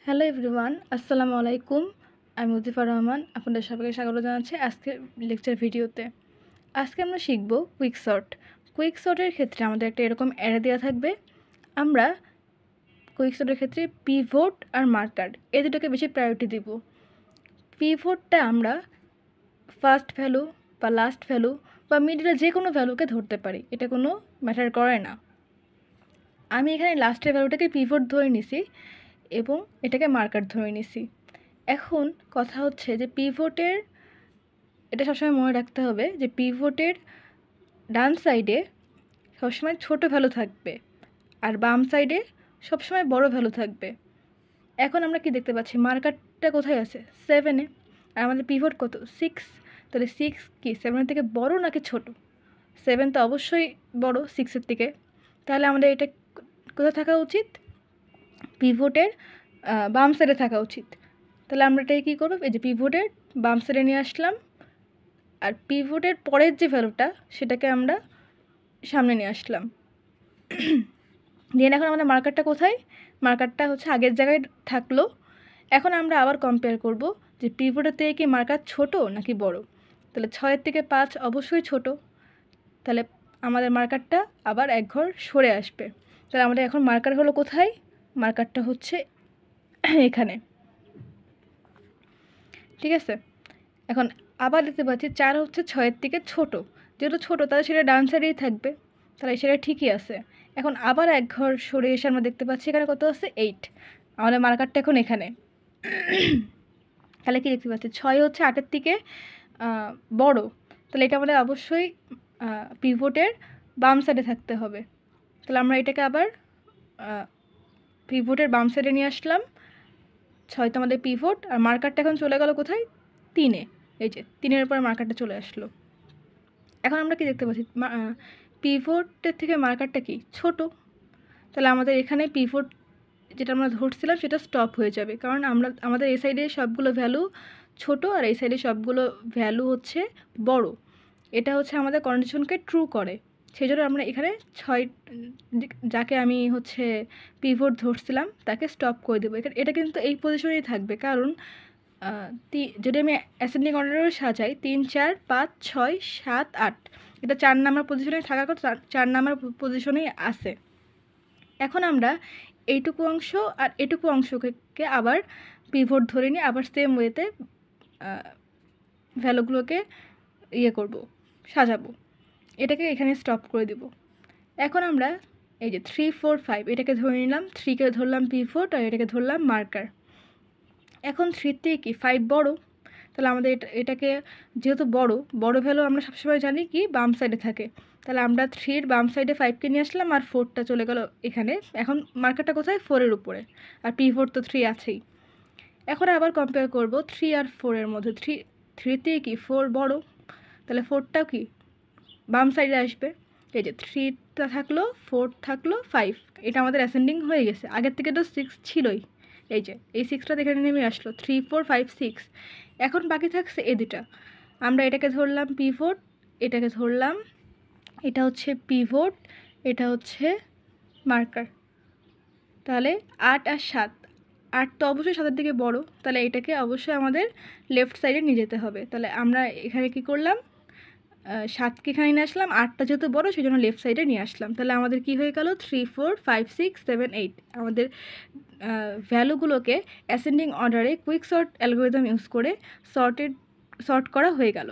Hello everyone, আসসালামু আলাইকুম। আমি মুজিফা রহমান, আপনাদের সবাইকে স্বাগত জানাচ্ছি আজকের লেকচার ভিডিওতে। আজকে আমরা শিখব কুইক সর্ট। কুইক সর্টের ক্ষেত্রে আমাদের একটা এরকম অ্যারে দেওয়া থাকবে। আমরা কুইক সর্টের ক্ষেত্রে পিভট আর মার্কার এই দুটোকে বেশি প্রায়োরিটি দিব। পিভটটা আমরা ফার্স্ট ভ্যালু বা লাস্ট ভ্যালু বা মিডলে যে কোনো ভ্যালুকে ধরতে পারি, এটা কোনো ম্যাটার করে না। আমি এখানে লাস্টের ভ্যালুটাকে পিভট ধরে নিছি এবং এটাকে মার্কার ধরে নিছি। এখন কথা হচ্ছে যে পিভটের এটা সবসময় মনে রাখতে হবে যে পিভটের ডান সাইডে সবসময় ছোট ভ্যালু থাকবে আর বাম সাইডে সবসময় বড় ভ্যালু থাকবে। এখন আমরা কি দেখতে পাচ্ছি, মার্কারটা কোথায় আছে? 7-এ, আর আমাদের পিভট কত? 6। তাহলে 6 কি 7-এর থেকে বড় নাকি ছোট? 7 তো অবশ্যই বড় 6-এর থেকে। তাহলে আমাদের এটা কোথায় থাকা উচিত? পিভটের বাম সাইডে থাকা উচিত। তাহলে আমরা এটাকে কী করব? এই যে পিভটের বাম সাইডে নিয়ে আসলাম, আর পিভটের পরের যে ভ্যালুটা সেটাকে আমরা সামনে নিয়ে আসলাম। দেন এখন আমাদের মার্কারটা কোথায়? মার্কারটা হচ্ছে আগের জায়গায় থাকলো। এখন আমরা আবার কম্পেয়ার করব যে পিভটের থেকে কি মার্কার ছোট নাকি বড়। তাহলে 6-এর থেকে 5 অবশ্যই ছোট, তাহলে আমাদের মার্কারটা আবার এক ঘর সরে আসবে। তাহলে আমাদের এখন মার্কার হলো কোথায়? মার্কারটা হচ্ছে এখানে, ঠিক আছে। এখন আবার দেখতে পাচ্ছি 4 হচ্ছে 6-এর থেকে ছোট, যেহেতু ছোট তাহলে সেটা ডান সাইডেই থাকবে, তাহলে সেটা ঠিকই আছে। এখন আবার এক ঘর সরে এসে আমরা দেখতে পাচ্ছি এখানে কত আছে? 8। আমাদের মার্কারটা এখন এখানে। তাহলে কি দেখতে পাচ্ছি 6 হচ্ছে 8-এর থেকে বড়, তাহলে এটা আমাদের অবশ্যই পিভটের বাম সাইডে থাকতে হবে। তাহলে আমরা এটাকে আবার পিভটের বাম সাইডে নিয়ে আসলাম। 6 তো আমাদের পিভট, আর মার্কারটা এখন চলে গেল কোথায়? 3-এ। এই যে 3-এর উপর মার্কারটা চলে আসলো। এখন আমরা কি দেখতে পাচ্ছি? পিভটের থেকে মার্কারটা কি ছোট, তাহলে আমাদের এখানে পিভট যেটা আমরা ধরছিলাম সেটা স্টপ হয়ে যাবে, কারণ আমাদের এই সাইডে সবগুলো ভ্যালু ছোট আর এই সাইডে সবগুলো ভ্যালু হচ্ছে বড়। এটা হচ্ছে আমাদের কন্ডিশনকে ট্রু করে। সেই জন্য আমরা এখানে 6 যাকে আমি হচ্ছে পিভট ধরছিলাম তাকে স্টপ করে দেবো। এটা কিন্তু এই পজিশনেই থাকবে, কারণ যদি আমি অ্যাসেন্ডিং অর্ডারেও সাজাই 3 4 5 6 7 8, এটা 4 নাম্বার পজিশনে থাকার কথা, 4 নাম্বার পজিশনেই আছে। এখন আমরা এইটুকু অংশ আর এটুকু অংশকে আবার পিভট ধরে নিয়ে আবার সেম ওয়েতে ভ্যালুগুলোকে করব, সাজাবো। এটাকে এখানে স্টপ করে দেব। এখন আমরা এই যে 3 4 5 এটাকে ধরে নিলাম, 3কে ধরলাম পিভট আর এটাকে ধরলাম মার্কার। এখন 3 থেকে কি 5 বড়, তাহলে আমাদের এটাকে যেহেতু বড় ভ্যালু আমরা সবসময় জানি কি বাম সাইডে থাকে, তাহলে আমরা 3-এর বাম সাইডে 5কে নিয়ে আসলাম আর 4টা চলে গেল এখানে। এখন মার্কারটা কোথায়? 4-এর উপরে, আর পিভট তো 3 আছেই। এখন আবার কম্পেয়ার করব 3 আর 4-এর মধ্যে। 3 থেকে কি 4 বড়, তাহলে 4টাও কি বাম সাইডে আসবে। এই যে 3টা থাকলো, 4 থাকলো, 5, এটা আমাদের অ্যাসেন্ডিং হয়ে গেছে। আগের থেকে তো 6 ছিলই, এই যে এই 6টা এখানে নেমে আসলো, 3 4 5 6। এখন বাকি থাকছে এই দুটা। আমরা এটাকে ধরলাম পিভট, এটাকে ধরলাম, এটা হচ্ছে পিভট, এটা হচ্ছে মার্কার। তাহলে 8 আর 7, 8 তো অবশ্যই 7-এর দিকে বড়, তাহলে এটাকে অবশ্যই আমাদের লেফট সাইডে নিয়ে যেতে হবে। তাহলে আমরা এখানে কি করলাম? 7কে এখানে নিয়ে আসলাম, 8টা যেহেতু বড় সেই জন্য লেফট সাইডে নিয়ে আসলাম। তাহলে আমাদের কি হয়ে গেল? 3 4 5 6 7 8। আমাদের ভ্যালুগুলোকে অ্যাসেন্ডিং অর্ডারে কুইক সর্ট অ্যালগোরিদম ইউজ করে সর্ট করা হয়ে গেল।